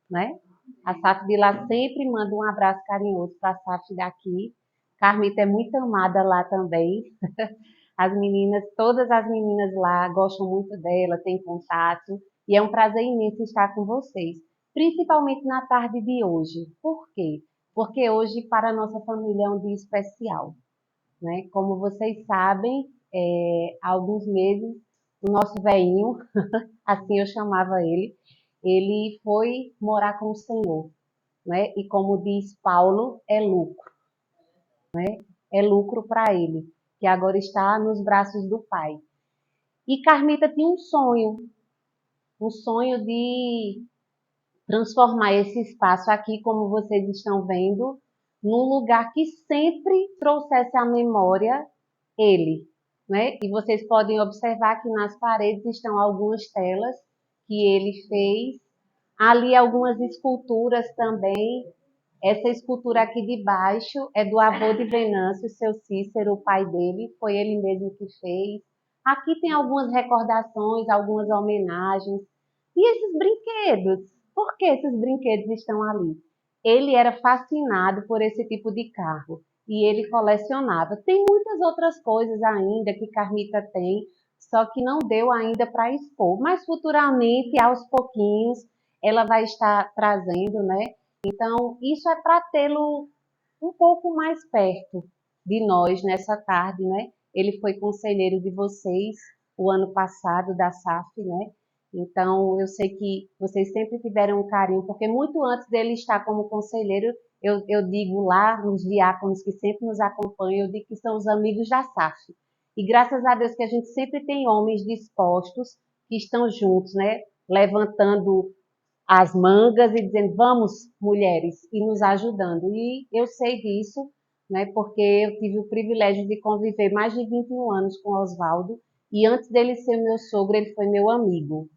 né? A Saf de lá sempre manda um abraço carinhoso para a Saf daqui. Carmita é muito amada lá também. As meninas, todas as meninas lá gostam muito dela, têm contato. E é um prazer imenso estar com vocês, principalmente na tarde de hoje. Por quê? Porque hoje, para a nossa família, é um dia especial, né? Como vocês sabem, há alguns meses, o nosso velhinho, assim eu chamava ele foi morar com o Senhor, né? E como diz Paulo, é lucro para ele, que agora está nos braços do Pai. E Carmita tinha um sonho de transformar esse espaço aqui, como vocês estão vendo, num lugar que sempre trouxesse à memória ele, né? E vocês podem observar que nas paredes estão algumas telas que ele fez, ali algumas esculturas também. Essa escultura aqui de baixo é do avô de Venâncio, seu Cícero, o pai dele, foi ele mesmo que fez. Aqui tem algumas recordações, algumas homenagens. E esses brinquedos? Por que esses brinquedos estão ali? Ele era fascinado por esse tipo de carro e ele colecionava. Tem muitas outras coisas ainda que Carmita tem, só que não deu ainda para expor. Mas futuramente, aos pouquinhos, ela vai estar trazendo, né? Então, isso é para tê-lo um pouco mais perto de nós nessa tarde, né? Ele foi conselheiro de vocês o ano passado, da SAF, né? Então, eu sei que vocês sempre tiveram um carinho, porque muito antes dele estar como conselheiro, eu digo lá nos diáconos que sempre nos acompanham, eu digo que são os amigos da SAF. E graças a Deus que a gente sempre tem homens dispostos que estão juntos, né? Levantando as mangas e dizendo, vamos, mulheres, e nos ajudando. E eu sei disso, né, porque eu tive o privilégio de conviver mais de 21 anos com o Oswaldo, e antes dele ser meu sogro, ele foi meu amigo.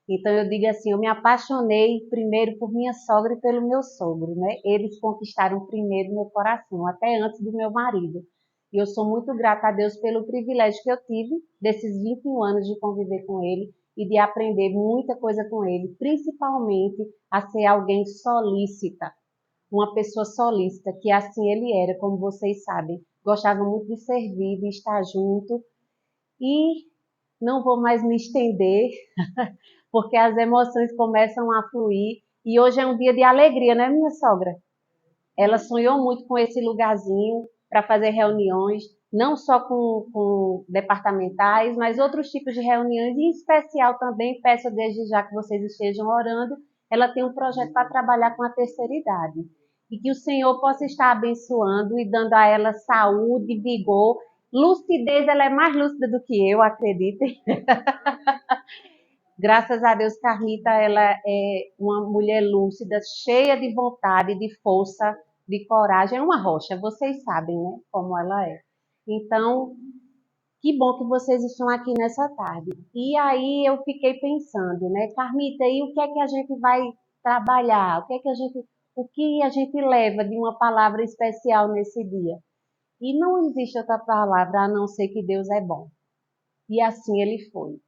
Então eu digo assim, eu me apaixonei primeiro por minha sogra e pelo meu sogro, né? Eles conquistaram primeiro meu coração, até antes do meu marido. E eu sou muito grata a Deus pelo privilégio que eu tive desses 21 anos de conviver com ele e de aprender muita coisa com ele, principalmente a ser alguém solícita, uma pessoa solícita, que assim ele era, como vocês sabem, gostava muito de servir, de estar junto, e não vou mais me estender, porque as emoções começam a fluir, e hoje é um dia de alegria, né, minha sogra? Ela sonhou muito com esse lugarzinho para fazer reuniões, não só com departamentais, mas outros tipos de reuniões, e em especial também, peço desde já que vocês estejam orando, ela tem um projeto para trabalhar com a terceira idade. E que o Senhor possa estar abençoando e dando a ela saúde, vigor, lucidez, ela é mais lúcida do que eu, acreditem. Graças a Deus, Carmita, ela é uma mulher lúcida, cheia de vontade, de força, de coragem. É uma rocha, vocês sabem, né, como ela é. Então, que bom que vocês estão aqui nessa tarde. E aí eu fiquei pensando, né, Carmita, e o que é que a gente vai trabalhar? O que a gente leva de uma palavra especial nesse dia? E não existe outra palavra a não ser que Deus é bom. E assim ele foi.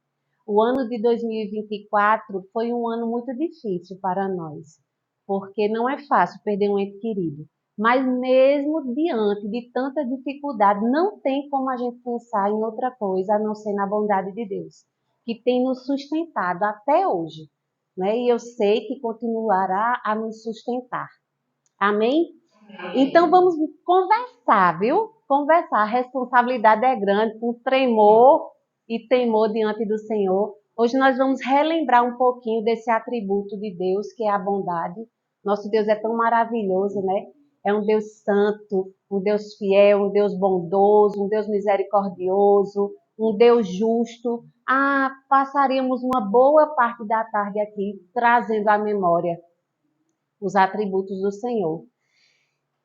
O ano de 2024 foi um ano muito difícil para nós, porque não é fácil perder um ente querido. Mas mesmo diante de tanta dificuldade, não tem como a gente pensar em outra coisa a não ser na bondade de Deus, que tem nos sustentado até hoje, né? E eu sei que continuará a nos sustentar. Amém? Então vamos conversar, viu? Conversar. A responsabilidade é grande, com tremor e temor diante do Senhor. Hoje nós vamos relembrar um pouquinho desse atributo de Deus, que é a bondade. Nosso Deus é tão maravilhoso, né? É um Deus santo, um Deus fiel, um Deus bondoso, um Deus misericordioso, um Deus justo. Ah, passaríamos uma boa parte da tarde aqui trazendo à memória os atributos do Senhor.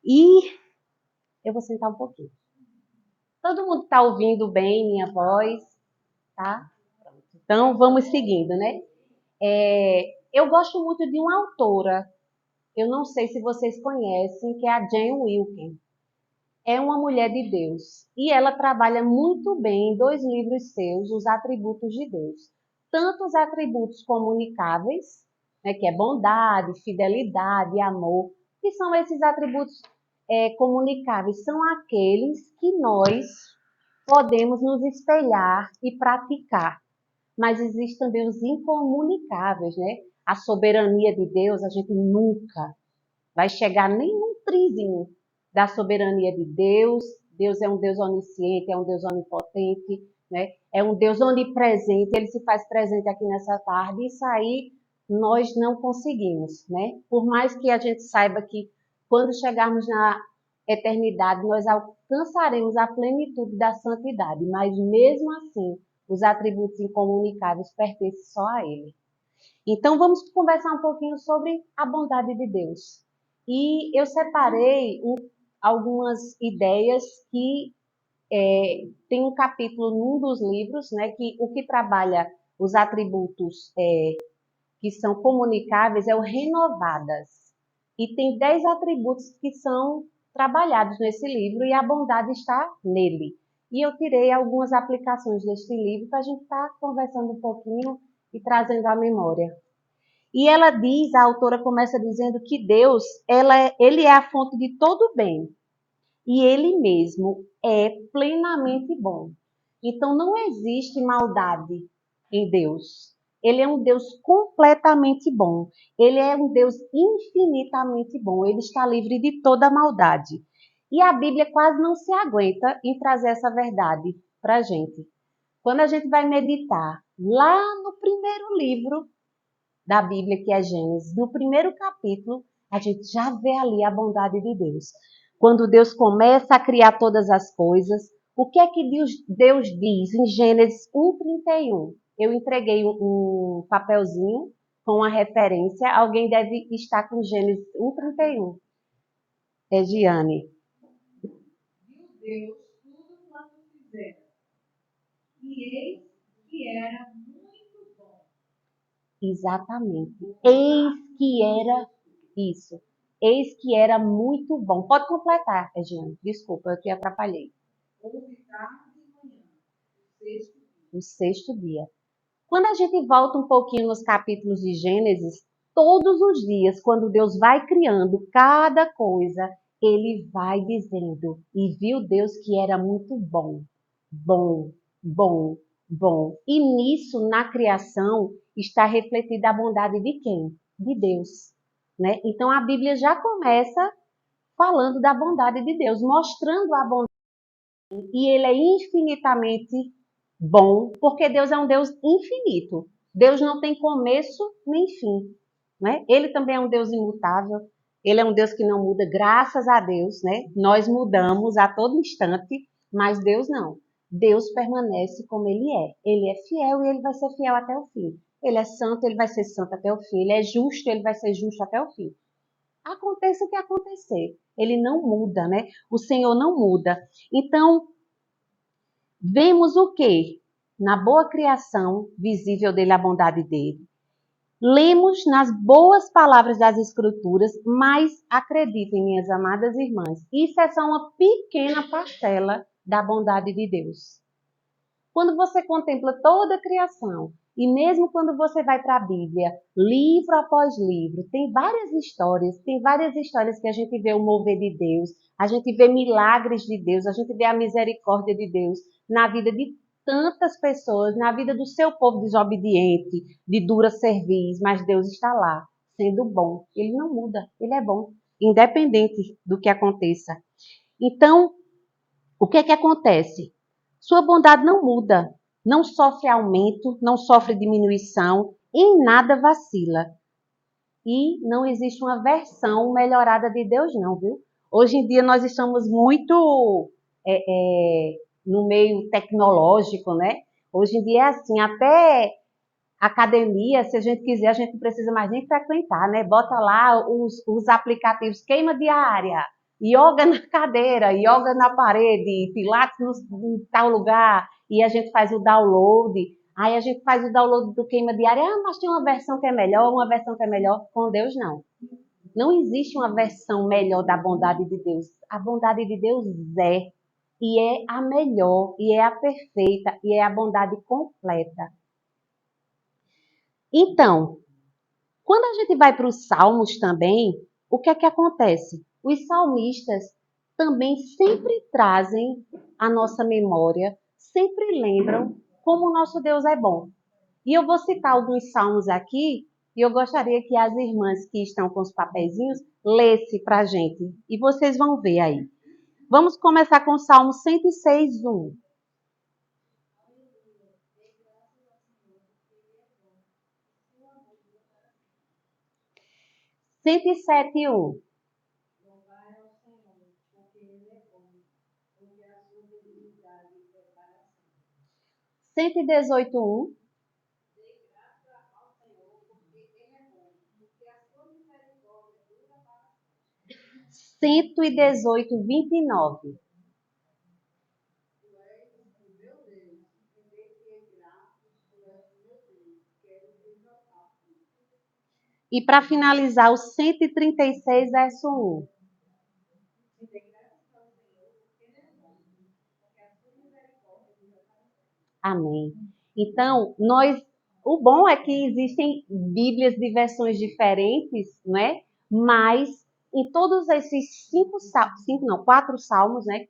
E eu vou sentar um pouquinho. Todo mundo está ouvindo bem minha voz, tá? Então vamos seguindo, né? Eu gosto muito de uma autora, eu não sei se vocês conhecem, que é a Jane Wilken. É uma mulher de Deus e ela trabalha muito bem em dois livros seus, os atributos de Deus. Tanto os atributos comunicáveis, né, que é bondade, fidelidade, amor, que são esses atributos comunicáveis, são aqueles que nós podemos nos espelhar e praticar. Mas existem também os incomunicáveis, né? A soberania de Deus, a gente nunca vai chegar nem num trizinho da soberania de Deus. Deus é um Deus onisciente, é um Deus onipotente, né? É um Deus onipresente, ele se faz presente aqui nessa tarde. Isso aí nós não conseguimos, né? Por mais que a gente saiba que quando chegarmos na eternidade nós alcançaremos a plenitude da santidade, mas mesmo assim os atributos incomunicáveis pertencem só a ele. Então vamos conversar um pouquinho sobre a bondade de Deus. E eu separei algumas ideias que tem um capítulo num dos livros, né, que o que trabalha os atributos que são comunicáveis é o renovadas. E tem 10 atributos que são trabalhados nesse livro e a bondade está nele. E eu tirei algumas aplicações deste livro para a gente estar conversando um pouquinho e trazendo à memória. E ela diz, a autora começa dizendo que Deus, ele é a fonte de todo bem. E ele mesmo é plenamente bom. Então não existe maldade em Deus. Ele é um Deus completamente bom. Ele é um Deus infinitamente bom. Ele está livre de toda maldade. E a Bíblia quase não se aguenta em trazer essa verdade para a gente. Quando a gente vai meditar lá no primeiro livro da Bíblia, que é Gênesis, no primeiro capítulo, a gente já vê ali a bondade de Deus. Quando Deus começa a criar todas as coisas, o que é que Deus diz em Gênesis 1:31? Eu entreguei um papelzinho com a referência. Alguém deve estar com Gênesis 1:31. É Giane. Viu Deus tudo quanto fizera, e eis que era muito bom. Exatamente. Eis que era isso. Eis que era muito bom. Pode completar, Regiane. Desculpa, eu te atrapalhei. Houve tarde e manhã, o sexto dia. O sexto dia. Quando a gente volta um pouquinho nos capítulos de Gênesis, todos os dias, quando Deus vai criando cada coisa, ele vai dizendo, e viu Deus que era muito bom, bom, bom, bom. E nisso, na criação, está refletida a bondade de quem? De Deus, né? Então a Bíblia já começa falando da bondade de Deus, mostrando a bondade, e ele é infinitamente bom, porque Deus é um Deus infinito. Deus não tem começo nem fim, né? Ele também é um Deus imutável. Ele é um Deus que não muda, graças a Deus, né? Nós mudamos a todo instante, mas Deus não. Deus permanece como ele é. Ele é fiel e ele vai ser fiel até o fim. Ele é santo, ele vai ser santo até o fim. Ele é justo, ele vai ser justo até o fim. Aconteça o que acontecer, ele não muda, né? O Senhor não muda. Então, vemos o quê? Na boa criação visível dele, a bondade dele. Lemos nas boas palavras das Escrituras, mas acreditem, minhas amadas irmãs, isso é só uma pequena parcela da bondade de Deus. Quando você contempla toda a criação, e mesmo quando você vai para a Bíblia, livro após livro, tem várias histórias que a gente vê o mover de Deus, a gente vê milagres de Deus, a gente vê a misericórdia de Deus na vida de tantas pessoas, na vida do seu povo desobediente, de dura cerviz, mas Deus está lá, sendo bom. Ele não muda, ele é bom, independente do que aconteça. Então, o que é que acontece? Sua bondade não muda, não sofre aumento, não sofre diminuição, em nada vacila. E não existe uma versão melhorada de Deus, não, viu? Hoje em dia nós estamos muito no meio tecnológico, né? Hoje em dia é assim, até academia, se a gente quiser, a gente não precisa mais nem frequentar, né? Bota lá os aplicativos queima diária, yoga na cadeira, yoga na parede, pilates em tal lugar, e a gente faz o download. Aí a gente faz o download do queima diária, mas tem uma versão que é melhor, uma versão que é melhor. Com Deus, não. Não existe uma versão melhor da bondade de Deus. A bondade de Deus é, e é a melhor, e é a perfeita, e é a bondade completa. Então, Quando a gente vai para os salmos também, o que é que acontece? Os salmistas também sempre trazem à nossa memória, sempre lembram como o nosso Deus é bom. E eu vou citar alguns salmos aqui, e eu gostaria que as irmãs que estão com os papeizinhos lessem para a gente. E vocês vão ver aí. Vamos começar com o Salmo 106, 1. 107, 1. Louvar ao Senhor, porque Ele é bom, porque a sua fidelidade é para sempre. 118, 1. Dê graça ao Senhor, porque Ele é bom, porque a sua misericórdia dura para sempre. 118, 29. Tu és o meu Deus, render-te graças, tu és o meu Deus, quero exaltar-te. E para finalizar, o 136, verso 1. Dê graças ao Senhor, porque Ele é bom, porque a sua misericórdia dura para sempre. Amém. Então, o bom é que existem Bíblias de versões diferentes, né? Mas em todos esses quatro salmos, né?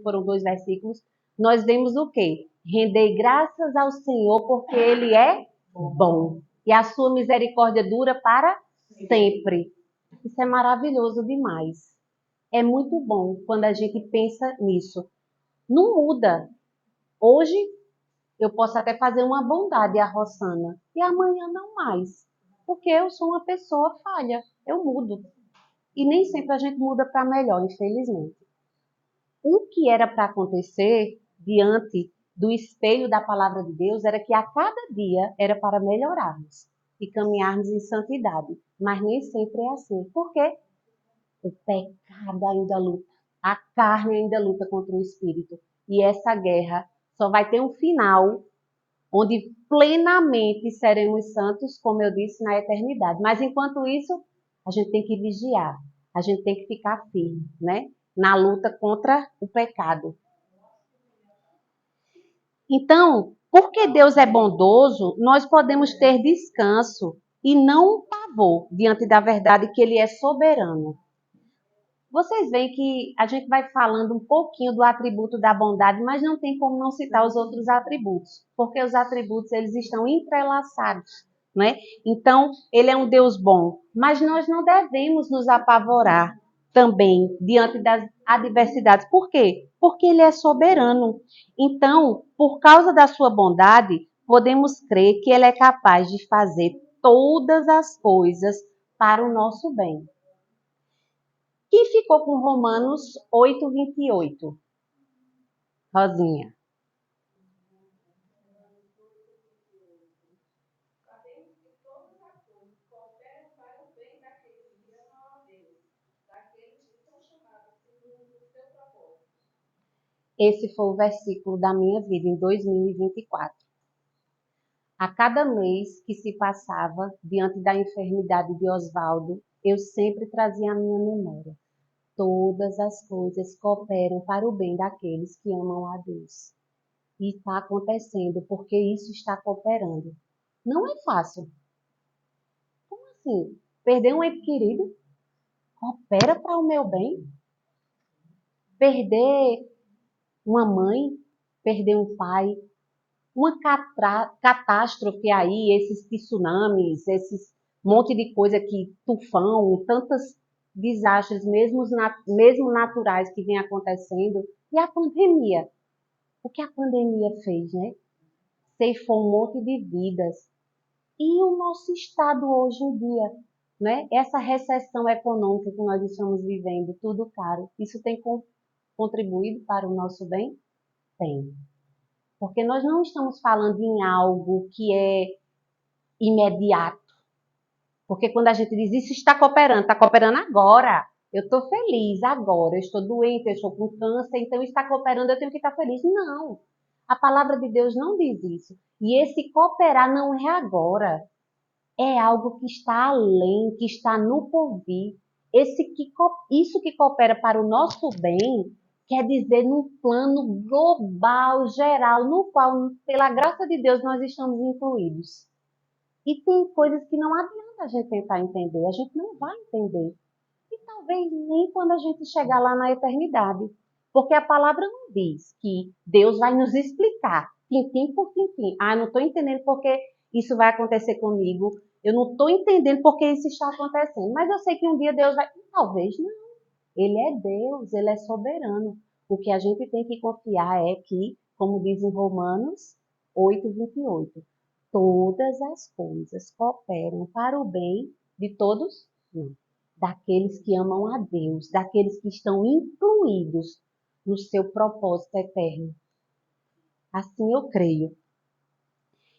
Foram 2 versículos, nós vemos o quê? Render graças ao Senhor, porque Ele é bom. E a sua misericórdia dura para sempre. Isso é maravilhoso demais. É muito bom quando a gente pensa nisso. Não muda. Hoje eu posso até fazer uma bondade à Rossana e amanhã não mais, porque eu sou uma pessoa falha, eu mudo. E nem sempre a gente muda para melhor, infelizmente. O que era para acontecer diante do espelho da palavra de Deus era que a cada dia era para melhorarmos e caminharmos em santidade. Mas nem sempre é assim. Por quê? O pecado ainda luta, a carne ainda luta contra o espírito. E essa guerra só vai ter um final onde plenamente seremos santos, como eu disse, na eternidade. Mas enquanto isso, a gente tem que vigiar, a gente tem que ficar firme, né? Na luta contra o pecado. Então, porque Deus é bondoso, nós podemos ter descanso e não pavor diante da verdade que Ele é soberano. Vocês veem que a gente vai falando um pouquinho do atributo da bondade, mas não tem como não citar os outros atributos, porque os atributos eles estão entrelaçados, não é? Então, ele é um Deus bom, mas nós não devemos nos apavorar também diante das adversidades. Por quê? Porque ele é soberano. Então, por causa da sua bondade, podemos crer que ele é capaz de fazer todas as coisas para o nosso bem. Quem ficou com Romanos 8:28? Rosinha. Sabemos que todas as coisas cooperam para o bem daqueles que amam a Deus, daqueles que são chamados segundo o seu propósito. Esse foi o versículo da minha vida em 2024. A cada mês que se passava diante da enfermidade de Oswaldo, eu sempre trazia à minha memória. Todas as coisas cooperam para o bem daqueles que amam a Deus. E está acontecendo porque isso está cooperando. Não é fácil. Como assim? Perder um ente querido coopera para o meu bem? Perder uma mãe, perder um pai, uma catástrofe aí, esses tsunamis, esses monte de coisa que tufão, tantos desastres, mesmo naturais que vem acontecendo, e a pandemia. O que a pandemia fez, né? Ceifou um monte de vidas. E o nosso estado hoje em dia, né? Essa recessão econômica que nós estamos vivendo, tudo caro, isso tem contribuído para o nosso bem? Tem. Porque nós não estamos falando em algo que é imediato. Porque quando a gente diz isso está cooperando agora. Eu estou feliz agora, eu estou doente, eu estou com câncer, então está cooperando, eu tenho que estar feliz. Não. A palavra de Deus não diz isso. E esse cooperar não é agora. É algo que está além, que está no porvir. Isso que coopera para o nosso bem quer dizer num plano global, geral, no qual, pela graça de Deus, nós estamos incluídos. E tem coisas que não adianta quando a gente tentar entender, a gente não vai entender. E talvez nem quando a gente chegar lá na eternidade. Porque a palavra não diz que Deus vai nos explicar, tintim por tintim. Ah, eu não estou entendendo porque isso vai acontecer comigo. Eu não estou entendendo porque isso está acontecendo. Mas eu sei que um dia Deus vai. Talvez não. Ele é Deus, ele é soberano. O que a gente tem que confiar é que, como diz em Romanos 8:28, todas as coisas cooperam para o bem de todos? Não. Daqueles que amam a Deus, daqueles que estão incluídos no seu propósito eterno. Assim eu creio.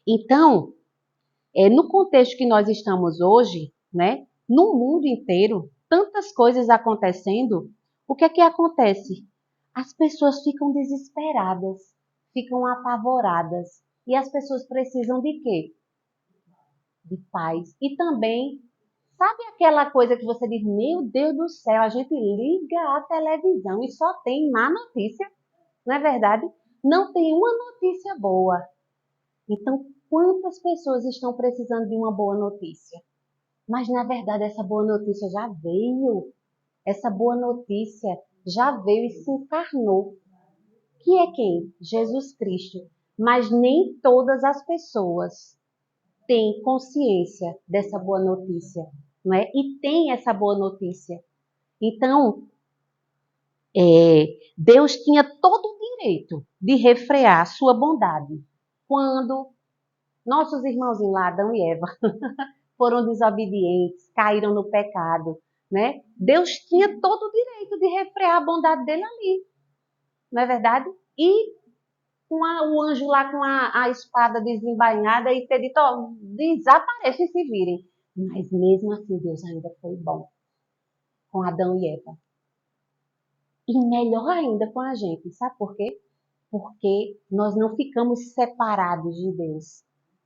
Então, no contexto que nós estamos hoje, né, no mundo inteiro, tantas coisas acontecendo, o que é que acontece? As pessoas ficam desesperadas, ficam apavoradas. E as pessoas precisam de quê? De paz. E também, sabe aquela coisa que você diz, meu Deus do céu, a gente liga a televisão e só tem má notícia, não é verdade? Não tem uma notícia boa. Então, quantas pessoas estão precisando de uma boa notícia? Mas, na verdade, essa boa notícia já veio. Essa boa notícia já veio e se encarnou. Que é quem? Jesus Cristo. Mas nem todas as pessoas têm consciência dessa boa notícia, não é? E tem essa boa notícia. Então, Deus tinha todo o direito de refrear a sua bondade quando nossos irmãozinhos lá, Adão e Eva, foram desobedientes, caíram no pecado, né? Deus tinha todo o direito de refrear a bondade dele ali, não é verdade? E com o anjo lá com a espada desembainhada e ter dito, ó, desapareça e se virem. Mas mesmo assim, Deus ainda foi bom com Adão e Eva. E melhor ainda com a gente, sabe por quê? Porque nós não ficamos separados de Deus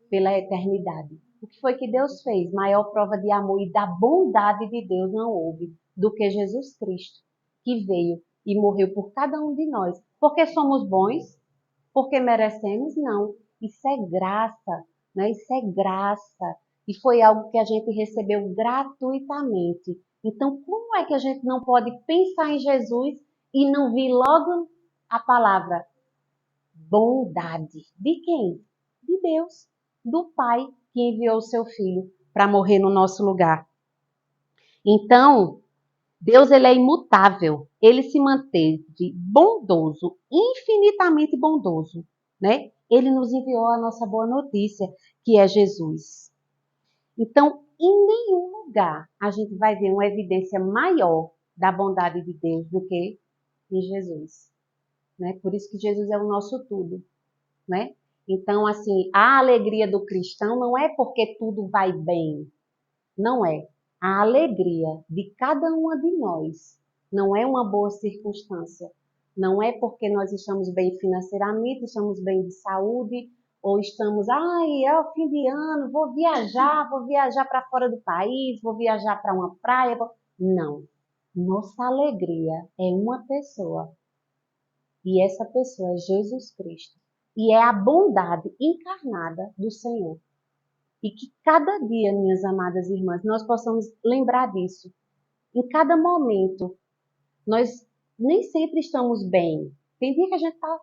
pela eternidade. O que foi que Deus fez? Maior prova de amor e da bondade de Deus não houve do que Jesus Cristo, que veio e morreu por cada um de nós. Porque somos bons? Porque merecemos? Não. Isso é graça, né? Isso é graça. E foi algo que a gente recebeu gratuitamente. Então, como é que a gente não pode pensar em Jesus e não vir logo a palavra bondade? De quem? De Deus, do Pai que enviou o seu Filho para morrer no nosso lugar. Então, Deus ele é imutável, ele se manteve bondoso, infinitamente bondoso, né? Ele nos enviou a nossa boa notícia, que é Jesus. Então, em nenhum lugar a gente vai ver uma evidência maior da bondade de Deus do que em Jesus, né? Por isso que Jesus é o nosso tudo, né? Então, assim, a alegria do cristão não é porque tudo vai bem, não é. A alegria de cada uma de nós não é uma boa circunstância. Não é porque nós estamos bem financeiramente, estamos bem de saúde, ou estamos, é o fim de ano, vou viajar para fora do país, vou viajar para uma praia. Não. Nossa alegria é uma pessoa. E essa pessoa é Jesus Cristo. E é a bondade encarnada do Senhor. E que cada dia, minhas amadas irmãs, nós possamos lembrar disso. Em cada momento, nós nem sempre estamos bem. Tem dia que a gente tá.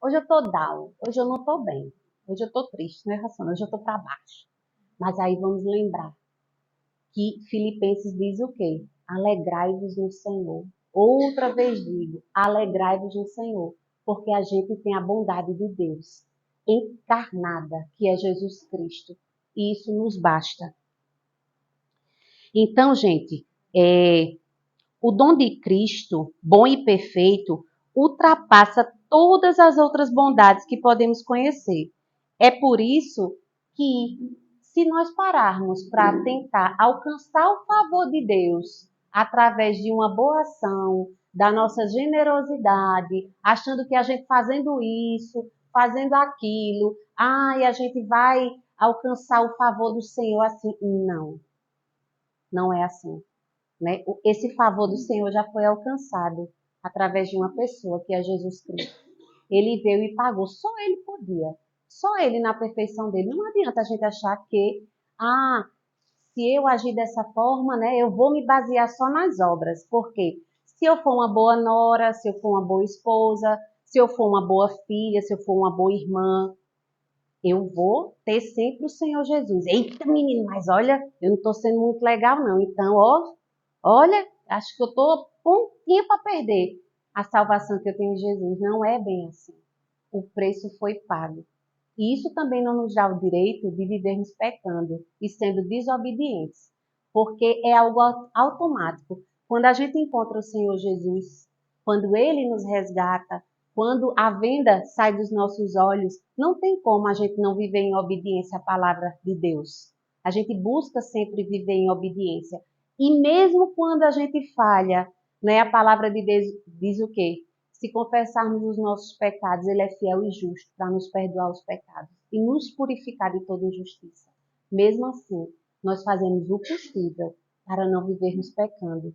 Hoje eu tô down, hoje eu não tô bem, hoje eu tô triste, né, Rassana? Hoje eu tô para baixo. Mas aí vamos lembrar que Filipenses diz o quê? Alegrai-vos no Senhor. Outra vez digo, alegrai-vos no Senhor, porque a gente tem a bondade de Deus encarnada, que é Jesus Cristo. E isso nos basta. Então, gente, o dom de Cristo, bom e perfeito, ultrapassa todas as outras bondades que podemos conhecer. É por isso que, se nós pararmos para tentar alcançar o favor de Deus através de uma boa ação, da nossa generosidade, achando que a gente fazendo isso, fazendo aquilo, a gente vai alcançar o favor do Senhor assim. Não, não é assim. Né? Esse favor do Senhor já foi alcançado através de uma pessoa, que é Jesus Cristo. Ele veio e pagou, só ele podia. Só ele na perfeição dele. Não adianta a gente achar que, se eu agir dessa forma, né, eu vou me basear só nas obras. Por quê? Se eu for uma boa nora, se eu for uma boa esposa, se eu for uma boa filha, se eu for uma boa irmã, eu vou ter sempre o Senhor Jesus. Eita, menino, mas olha, eu não estou sendo muito legal, não. Então, ó, olha, acho que eu estou pontinha para perder a salvação que eu tenho em Jesus. Não é bem assim. O preço foi pago. E isso também não nos dá o direito de vivermos pecando e sendo desobedientes, porque é algo automático. Quando a gente encontra o Senhor Jesus, quando Ele nos resgata, quando a venda sai dos nossos olhos, não tem como a gente não viver em obediência à palavra de Deus. A gente busca sempre viver em obediência. E mesmo quando a gente falha, né, a palavra de Deus diz o quê? Se confessarmos os nossos pecados, Ele é fiel e justo para nos perdoar os pecados e nos purificar de toda injustiça. Mesmo assim, nós fazemos o possível para não vivermos pecando,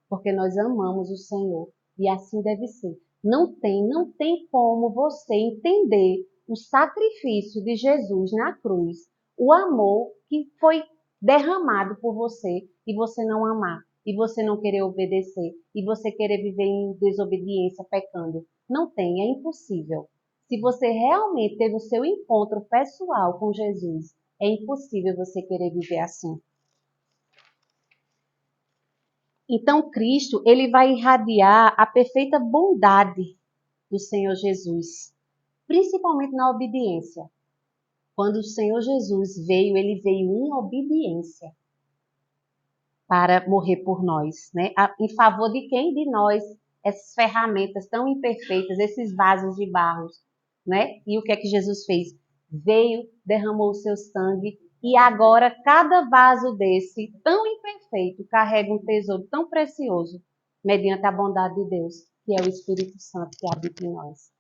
porque nós amamos o Senhor e assim deve ser. Não tem como você entender o sacrifício de Jesus na cruz, o amor que foi derramado por você e você não amar, e você não querer obedecer, e você querer viver em desobediência, pecando. Não tem, é impossível. Se você realmente teve o seu encontro pessoal com Jesus, é impossível você querer viver assim. Então, Cristo, ele vai irradiar a perfeita bondade do Senhor Jesus, principalmente na obediência. Quando o Senhor Jesus veio, ele veio em obediência para morrer por nós, né? Em favor de quem? De nós, essas ferramentas tão imperfeitas, esses vasos de barro, né? E o que é que Jesus fez? Veio, derramou o seu sangue e agora cada vaso desse, tão imperfeito, carrega um tesouro tão precioso, mediante a bondade de Deus, que é o Espírito Santo que habita em nós,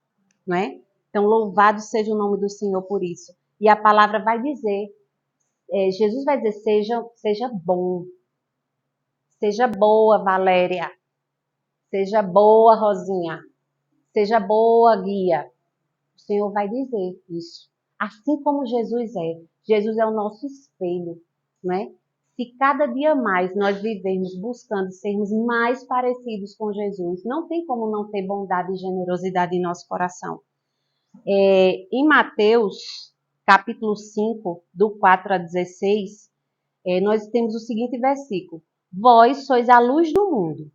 não é? Então, louvado seja o nome do Senhor por isso. E a palavra vai dizer, Jesus vai dizer, seja bom, seja boa, Valéria, seja boa, Rosinha, seja boa, Guia. O Senhor vai dizer isso. Assim como Jesus é. Jesus é o nosso espelho, né? Se cada dia mais nós vivemos buscando sermos mais parecidos com Jesus, não tem como não ter bondade e generosidade em nosso coração. Em Mateus, capítulo 5, do 4 a 16, nós temos o seguinte versículo. Vós sois a luz do mundo.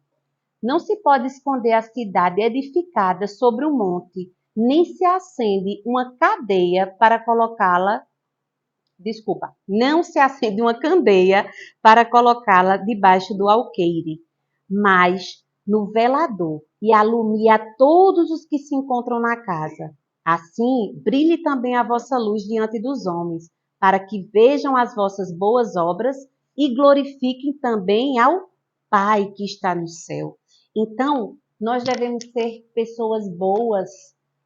Não se pode esconder a cidade edificada sobre um monte, nem se acende uma cadeia para colocá-la. Desculpa, não se acende uma candeia para colocá-la debaixo do alqueire, mas no velador e alumie a todos os que se encontram na casa. Assim, brilhe também a vossa luz diante dos homens, para que vejam as vossas boas obras e glorifiquem também ao Pai que está no céu. Então, nós devemos ser pessoas boas,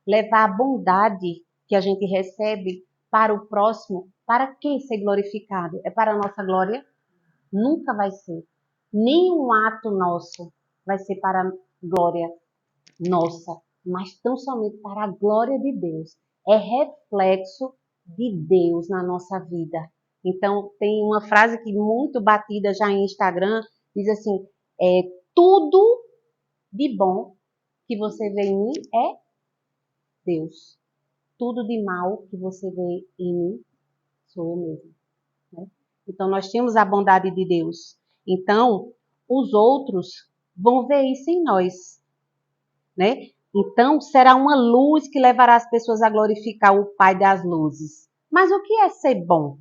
levar a bondade que a gente recebe para o próximo. Para quem ser glorificado? É para a nossa glória? Nunca vai ser. Nenhum ato nosso vai ser para a glória nossa, mas tão somente para a glória de Deus. É reflexo de Deus na nossa vida. Então, tem uma frase que muito batida já em Instagram, diz assim, tudo de bom que você vê em mim é Deus. Tudo de mal que você vê em mim sou eu mesmo. Né? Então, nós temos a bondade de Deus. Então, os outros vão ver isso em nós. Né? Então, será uma luz que levará as pessoas a glorificar o Pai das luzes. Mas o que é ser bom?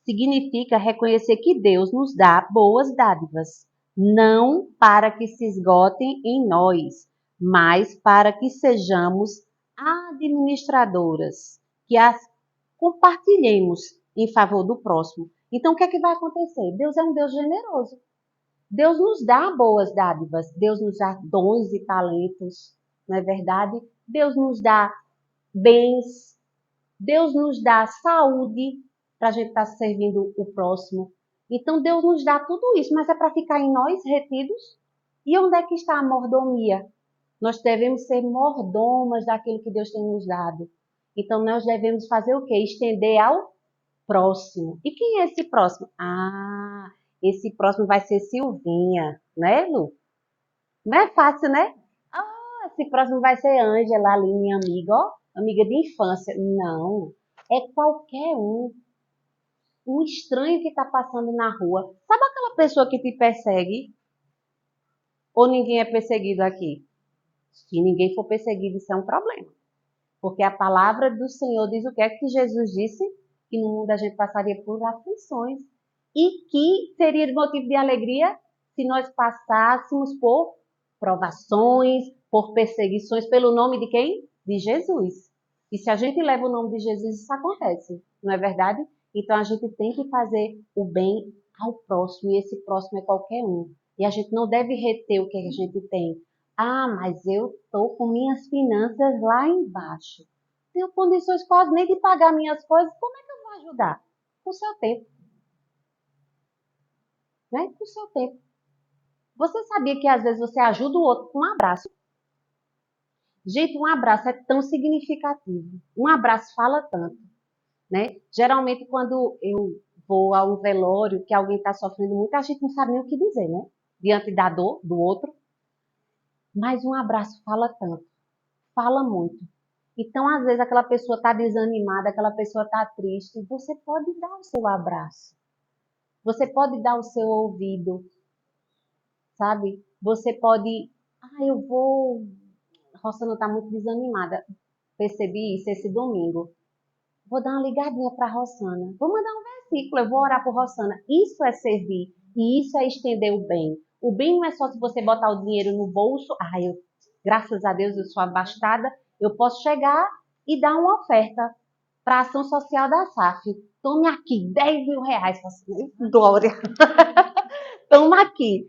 Significa reconhecer que Deus nos dá boas dádivas, não para que se esgotem em nós, mas para que sejamos administradoras, que as compartilhemos em favor do próximo. Então, o que é que vai acontecer? Deus é um Deus generoso. Deus nos dá boas dádivas, Deus nos dá dons e talentos, não é verdade? Deus nos dá bens, Deus nos dá saúde para a gente estar servindo o próximo. Então, Deus nos dá tudo isso, mas é para ficar em nós retidos? E onde é que está a mordomia? Nós devemos ser mordomas daquilo que Deus tem nos dado. Então, nós devemos fazer o quê? Estender ao próximo. E quem é esse próximo? Ah, esse próximo vai ser Silvinha, né, Lu? Não é fácil, né? Ah, esse próximo vai ser Ângela, ali, minha amiga, ó, amiga de infância. Não, é qualquer um estranho que está passando na rua. Sabe aquela pessoa que te persegue? Ou ninguém é perseguido aqui? Se ninguém for perseguido, isso é um problema. Porque a palavra do Senhor diz o que é que Jesus disse? Que no mundo a gente passaria por aflições. E que seria de motivo de alegria se nós passássemos por provações, por perseguições, pelo nome de quem? De Jesus. E se a gente leva o nome de Jesus, isso acontece, não é verdade? Então a gente tem que fazer o bem ao próximo, e esse próximo é qualquer um. E a gente não deve reter o que a gente tem. Ah, mas eu estou com minhas finanças lá embaixo. Tenho condições quase nem de pagar minhas coisas. Como é que eu vou ajudar? Com o seu tempo, né? Com o seu tempo. Você sabia que às vezes você ajuda o outro com um abraço? Gente, um abraço é tão significativo. Um abraço fala tanto, né? Geralmente quando eu vou a um velório que alguém está sofrendo muito, a gente não sabe nem o que dizer, né? Diante da dor do outro. Mas um abraço fala tanto, fala muito. Então, às vezes, aquela pessoa está desanimada, aquela pessoa está triste, você pode dar o seu abraço. Você pode dar o seu ouvido, sabe? Você pode, eu vou. A Rossana está muito desanimada. Percebi isso esse domingo. Vou dar uma ligadinha para a Rossana. Vou mandar um versículo, eu vou orar por Rossana. Isso é servir e isso é estender o bem. O bem não é só se você botar o dinheiro no bolso. Graças a Deus, eu sou abastada. Eu posso chegar e dar uma oferta para a ação social da SAF. Tome aqui, 10 mil reais. Glória. Toma aqui.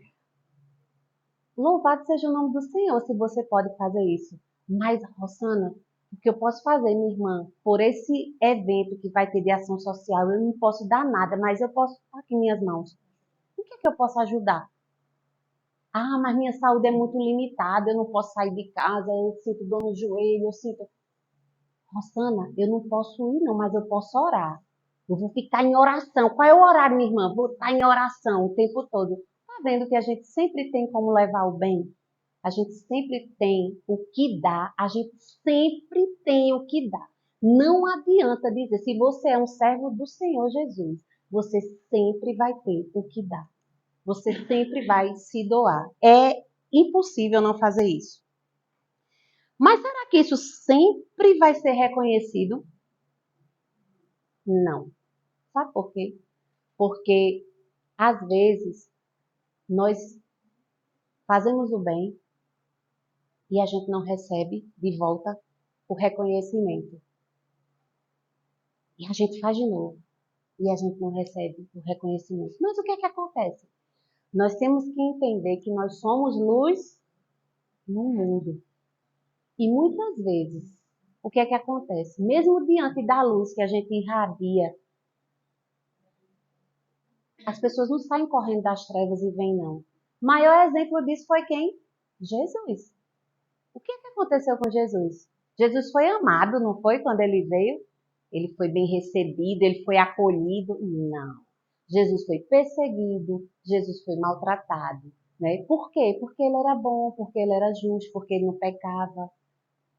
Louvado seja o nome do Senhor se você pode fazer isso. Mas, Rosana, o que eu posso fazer, minha irmã, por esse evento que vai ter de ação social, eu não posso dar nada, mas eu posso estar aqui em minhas mãos. O que é que eu posso ajudar? Ah, mas minha saúde é muito limitada, eu não posso sair de casa, eu sinto dor no joelho, eu sinto. Rosana, eu não posso ir, não, mas eu posso orar. Eu vou ficar em oração. Qual é o horário, minha irmã? Vou estar em oração o tempo todo. Tá vendo que a gente sempre tem como levar o bem? A gente sempre tem o que dar, a gente sempre tem o que dar. Não adianta dizer, se você é um servo do Senhor Jesus, você sempre vai ter o que dar. Você sempre vai se doar. É impossível não fazer isso. Mas será que isso sempre vai ser reconhecido? Não. Sabe por quê? Porque, às vezes, nós fazemos o bem e a gente não recebe de volta o reconhecimento. E a gente faz de novo e a gente não recebe o reconhecimento. Mas o que é que acontece? Nós temos que entender que nós somos luz no mundo. E muitas vezes, o que é que acontece? Mesmo diante da luz que a gente irradia, as pessoas não saem correndo das trevas e vêm, não. O maior exemplo disso foi quem? Jesus. O que é que aconteceu com Jesus? Jesus foi amado, não foi, quando ele veio? Ele foi bem recebido, ele foi acolhido? Não. Jesus foi perseguido, Jesus foi maltratado. Né? Por quê? Porque ele era bom, porque ele era justo, porque ele não pecava,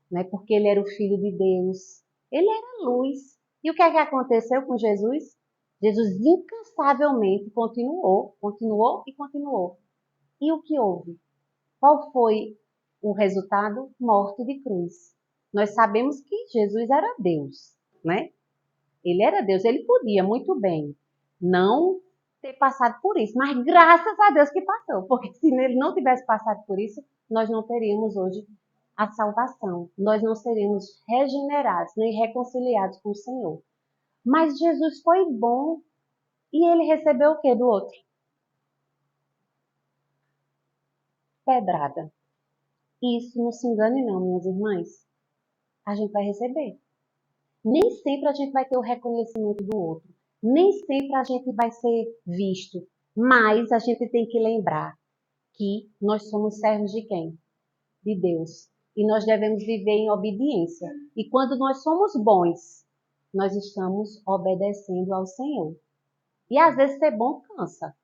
né? Porque ele era o Filho de Deus. Ele era luz. E o que é que aconteceu com Jesus? Jesus incansavelmente continuou, continuou e continuou. E o que houve? Qual foi o resultado? Morte de cruz. Nós sabemos que Jesus era Deus, né? Ele era Deus, ele podia muito bem não ter passado por isso, mas graças a Deus que passou, porque se ele não tivesse passado por isso, nós não teríamos hoje a salvação, nós não seríamos regenerados nem reconciliados com o Senhor. Mas Jesus foi bom e ele recebeu o que do outro? Pedrada. Isso, não se engane não, minhas irmãs, a gente vai receber. Nem sempre a gente vai ter o reconhecimento do outro. Nem sempre a gente vai ser visto. Mas a gente tem que lembrar que nós somos servos de quem? De Deus. E nós devemos viver em obediência. E quando nós somos bons, nós estamos obedecendo ao Senhor. E às vezes ser bom cansa.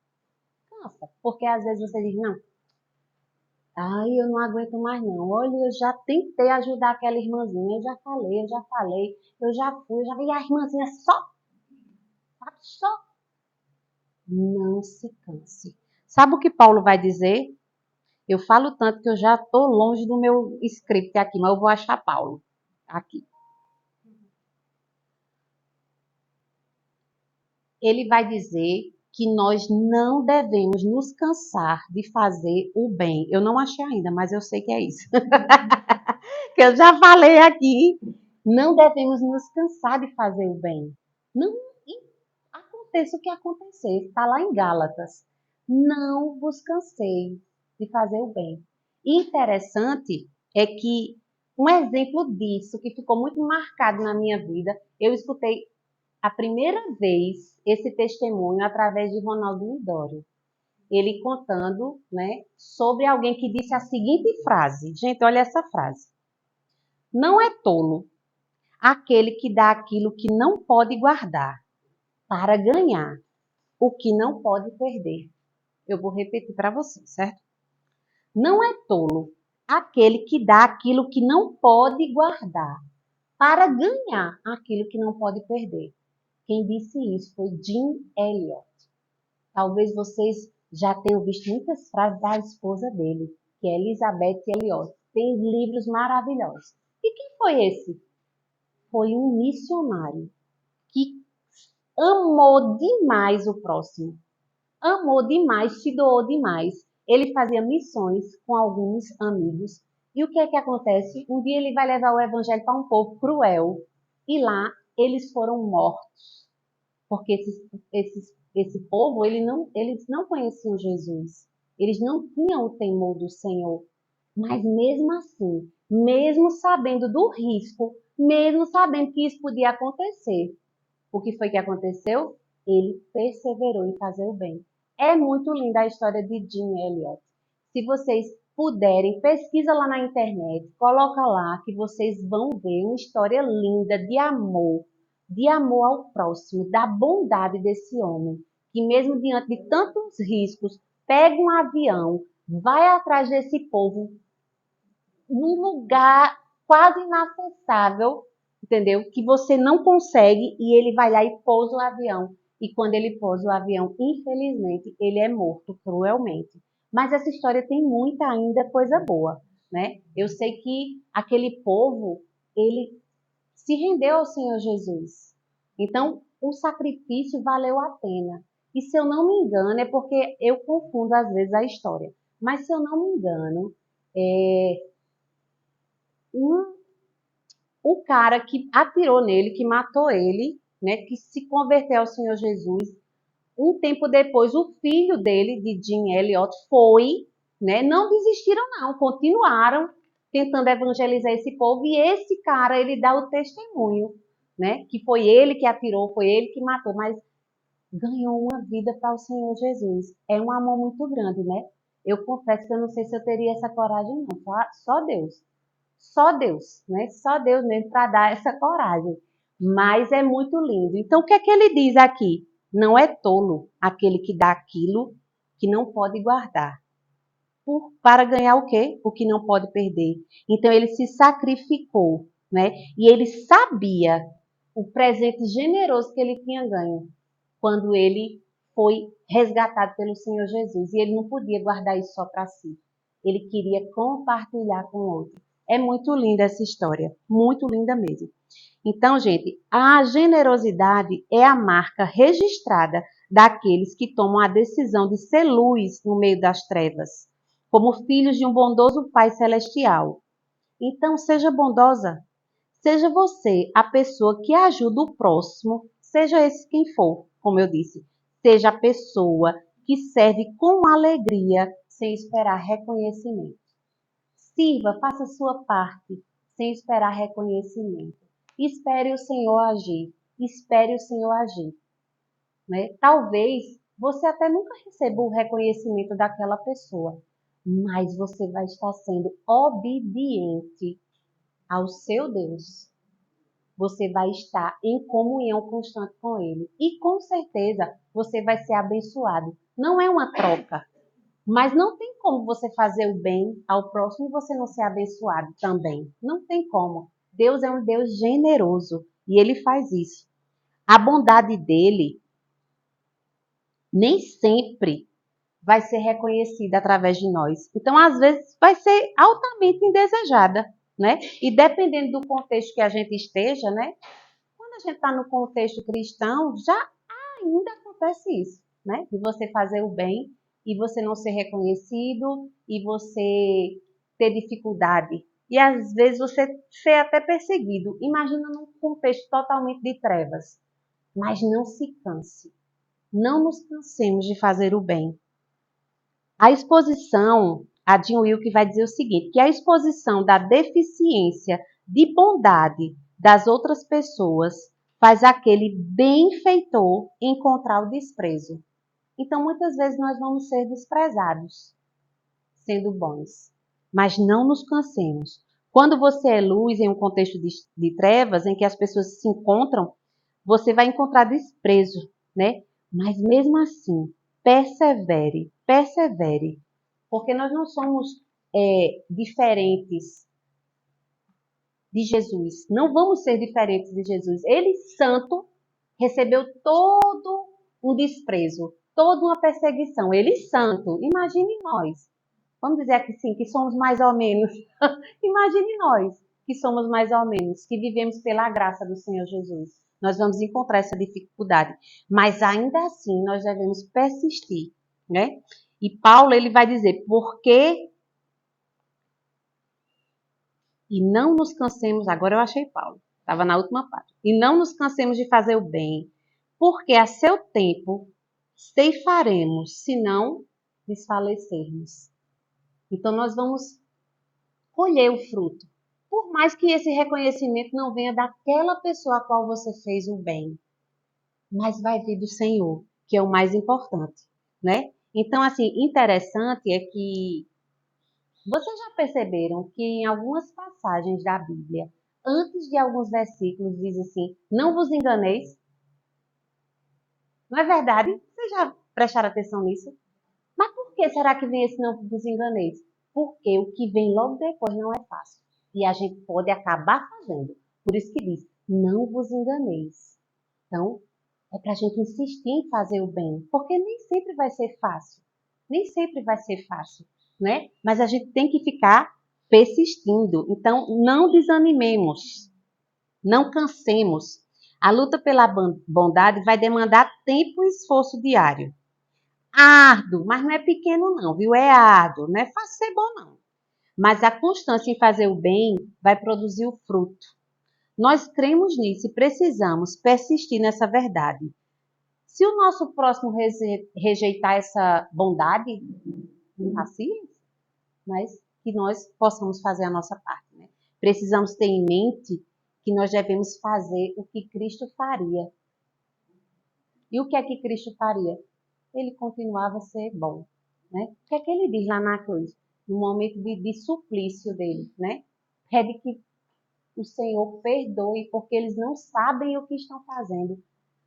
Cansa. Porque às vezes você diz, não, ai, eu não aguento mais não. Olha, eu já tentei ajudar aquela irmãzinha, eu já falei, eu já fui, eu já vi a irmãzinha só, sabe, só. Não se canse. Sabe o que Paulo vai dizer? Eu falo tanto que eu já estou longe do meu script aqui, mas eu vou achar Paulo aqui. Ele vai dizer que nós não devemos nos cansar de fazer o bem. Eu não achei ainda, mas eu sei que é isso. Que eu já falei aqui. Não devemos nos cansar de fazer o bem. Não aconteça o que acontecer. Está lá em Gálatas. Não vos canseis de fazer o bem. E interessante é que um exemplo disso, que ficou muito marcado na minha vida, eu escutei a primeira vez esse testemunho através de Ronaldo Lidório. Ele contando, né, sobre alguém que disse a seguinte frase. Gente, olha essa frase. Não é tolo aquele que dá aquilo que não pode guardar para ganhar o que não pode perder. Eu vou repetir para você, certo? Não é tolo aquele que dá aquilo que não pode guardar para ganhar aquilo que não pode perder. Quem disse isso foi Jim Elliot. Talvez vocês já tenham visto muitas frases da esposa dele, que é Elizabeth Elliot. Tem livros maravilhosos. E quem foi esse? Foi um missionário que amou demais o próximo. Amou demais, se doou demais. Ele fazia missões com alguns amigos. E o que é que acontece? Um dia ele vai levar o evangelho para um povo cruel. E lá eles foram mortos. Porque esse povo, eles não conheciam Jesus. Eles não tinham o temor do Senhor. Mas mesmo assim, mesmo sabendo do risco, mesmo sabendo que isso podia acontecer, o que foi que aconteceu? Ele perseverou em fazer o bem. É muito linda a história de Jim Elliot. Se vocês puderem, pesquisa lá na internet, coloca lá que vocês vão ver uma história linda de amor ao próximo, da bondade desse homem, que mesmo diante de tantos riscos, pega um avião, vai atrás desse povo num lugar quase inacessível, entendeu? Que você não consegue e ele vai lá e pousa o avião. E quando ele pousa o avião, infelizmente, ele é morto cruelmente. Mas essa história tem muita ainda coisa boa, né? Eu sei que aquele povo, ele se rendeu ao Senhor Jesus. Então, o sacrifício valeu a pena. E se eu não me engano, é porque eu confundo às vezes a história. Mas se eu não me engano, um o cara que atirou nele, que matou ele, né, que se converteu ao Senhor Jesus, um tempo depois o filho dele, de Jim Elliot, foi, né, não desistiram não, continuaram tentando evangelizar esse povo e esse cara, ele dá o testemunho, né, que foi ele que atirou, foi ele que matou, mas ganhou uma vida para o Senhor Jesus. É um amor muito grande, né? Eu confesso que eu não sei se eu teria essa coragem não, só Deus. Só Deus, né? Só Deus mesmo para dar essa coragem. Mas é muito lindo. Então, o que é que ele diz aqui? Não é tolo aquele que dá aquilo que não pode guardar. Para ganhar o quê? O que não pode perder. Então, ele se sacrificou, né? E ele sabia o presente generoso que ele tinha ganho quando ele foi resgatado pelo Senhor Jesus. E ele não podia guardar isso só para si. Ele queria compartilhar com o outro. É muito linda essa história, muito linda mesmo. Então, gente, a generosidade é a marca registrada daqueles que tomam a decisão de ser luz no meio das trevas, como filhos de um bondoso Pai Celestial. Então, seja bondosa. Seja você a pessoa que ajuda o próximo, seja esse quem for, como eu disse. Seja a pessoa que serve com alegria, sem esperar reconhecimento. Sirva, faça a sua parte, sem esperar reconhecimento. Espere o Senhor agir. Espere o Senhor agir. Né? Talvez você até nunca receba o reconhecimento daquela pessoa, mas você vai estar sendo obediente ao seu Deus. você vai estar em comunhão constante com Ele. E com certeza você vai ser abençoado. Não é uma troca, mas não tem como você fazer o bem ao próximo e você não ser abençoado também. Não tem como. Deus é um Deus generoso e Ele faz isso. A bondade dele nem sempre vai ser reconhecida através de nós. Então, às vezes, vai ser altamente indesejada, né? E dependendo do contexto que a gente esteja, né? Quando a gente está no contexto cristão, já ainda acontece isso, né? De você fazer o bem e você não ser reconhecido e você ter dificuldade. E às vezes você ser até perseguido. Imagina num contexto totalmente de trevas. Mas não se canse. Não nos cansemos de fazer o bem. A exposição, a Jean Wilke vai dizer o seguinte, que a exposição da deficiência de bondade das outras pessoas faz aquele benfeitor encontrar o desprezo. Então, muitas vezes nós vamos ser desprezados, sendo bons. Mas não nos cansemos. Quando você é luz em um contexto de trevas, em que as pessoas se encontram, você vai encontrar desprezo, né? Mas mesmo assim, persevere, persevere. Porque nós não somos diferentes de Jesus. Não vamos ser diferentes de Jesus. Ele, santo, recebeu todo um desprezo, toda uma perseguição. Ele, santo. Imagine nós. Vamos dizer aqui sim, que somos mais ou menos. Imagine nós, que somos mais ou menos, que vivemos pela graça do Senhor Jesus. Nós vamos encontrar essa dificuldade. Mas ainda assim, nós devemos persistir, né? E Paulo, ele vai dizer, porque e não nos cansemos, agora eu achei Paulo, estava na última parte. E não nos cansemos de fazer o bem, porque a seu tempo ceifaremos, se não desfalecermos. Então nós vamos colher o fruto. Por mais que esse reconhecimento não venha daquela pessoa a qual você fez o bem, mas vai vir do Senhor, que é o mais importante, né? Então, assim, interessante é que vocês já perceberam que em algumas passagens da Bíblia, antes de alguns versículos, diz assim: não vos enganeis? Não é verdade? Vocês já prestaram atenção nisso? Mas por que será que vem esse não vos enganeis? Porque o que vem logo depois não é fácil. E a gente pode acabar fazendo. Por isso que diz: não vos enganeis. Então, é para a gente insistir em fazer o bem. Porque nem sempre vai ser fácil. Nem sempre vai ser fácil, né? Mas a gente tem que ficar persistindo. Então, não desanimemos. Não cansemos. A luta pela bondade vai demandar tempo e esforço diário. Árduo, mas não é pequeno não, viu? É árduo, não é fácil ser bom não. Mas a constância em fazer o bem vai produzir o fruto. Nós cremos nisso e precisamos persistir nessa verdade. Se o nosso próximo rejeitar essa bondade, paciência, mas que nós possamos fazer a nossa parte, né? Precisamos ter em mente que nós devemos fazer o que Cristo faria. E o que é que Cristo faria? Ele continuava a ser bom, né? O que é que ele diz lá na cruz? No momento de suplício dele, né? Pede que o Senhor perdoe, porque eles não sabem o que estão fazendo.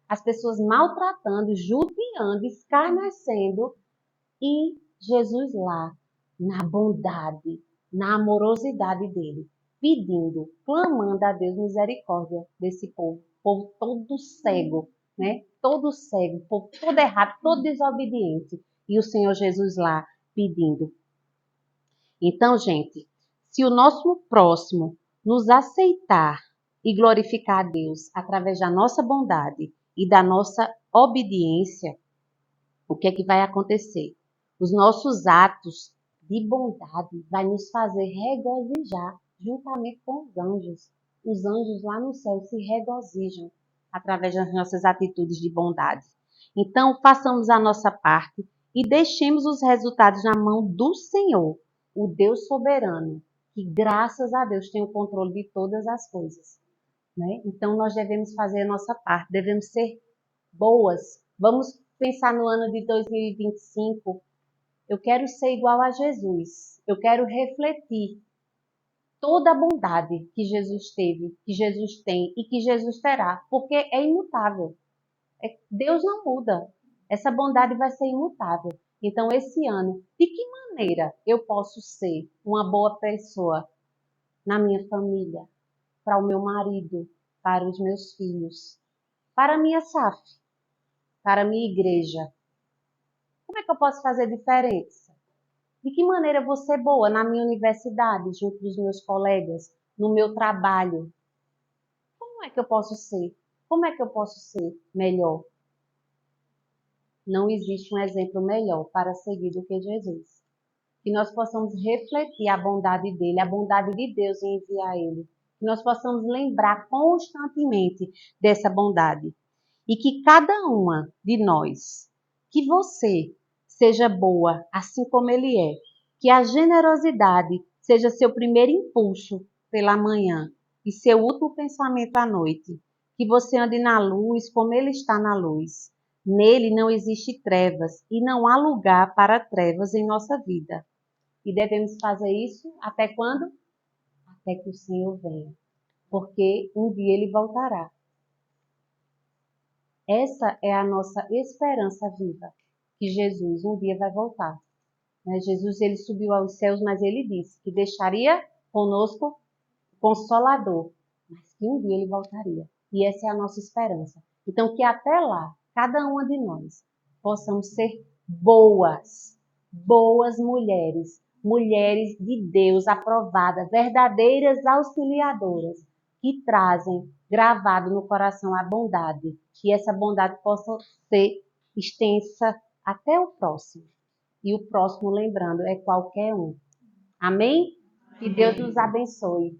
As pessoas maltratando, judiando, escarnecendo, e Jesus lá, na bondade, na amorosidade dele, pedindo, clamando a Deus misericórdia desse povo todo cego, né? Todo cego, povo todo errado, todo desobediente. E o Senhor Jesus lá pedindo. Então, gente, se o nosso próximo nos aceitar e glorificar a Deus através da nossa bondade e da nossa obediência, o que é que vai acontecer? Os nossos atos de bondade vai nos fazer regozijar juntamente com os anjos. Os anjos lá no céu se regozijam através das nossas atitudes de bondade. Então, façamos a nossa parte e deixemos os resultados na mão do Senhor, o Deus soberano, que graças a Deus tem o controle de todas as coisas, né? Então, nós devemos fazer a nossa parte, devemos ser boas. Vamos pensar no ano de 2025. Eu quero ser igual a Jesus. Eu quero refletir toda a bondade que Jesus teve, que Jesus tem e que Jesus terá, porque é imutável. Deus não muda. Essa bondade vai ser imutável. Então, esse ano, de que maneira eu posso ser uma boa pessoa na minha família, para o meu marido, para os meus filhos, para a minha SAF, para a minha igreja? Como é que eu posso fazer diferença? De que maneira eu vou ser boa na minha universidade, junto dos meus colegas, no meu trabalho? Como é que eu posso ser? Como é que eu posso ser melhor? Não existe um exemplo melhor para seguir do que Jesus. Que nós possamos refletir a bondade dele, a bondade de Deus em enviar ele. Que nós possamos lembrar constantemente dessa bondade. E que cada uma de nós, que você seja boa, assim como ele é. Que a generosidade seja seu primeiro impulso pela manhã e seu último pensamento à noite. Que você ande na luz como ele está na luz. Nele não existe trevas e não há lugar para trevas em nossa vida. E devemos fazer isso até quando? Até que o Senhor venha. Porque um dia ele voltará. Essa é a nossa esperança viva, que Jesus um dia vai voltar. Jesus ele subiu aos céus, mas ele disse que deixaria conosco o Consolador, mas que um dia ele voltaria. E essa é a nossa esperança. Então que até lá, cada uma de nós, possamos ser boas mulheres, mulheres de Deus aprovadas, verdadeiras auxiliadoras, que trazem gravado no coração a bondade, que essa bondade possa ser extensa até o próximo. E o próximo, lembrando, é qualquer um. Amém? Que Deus nos abençoe.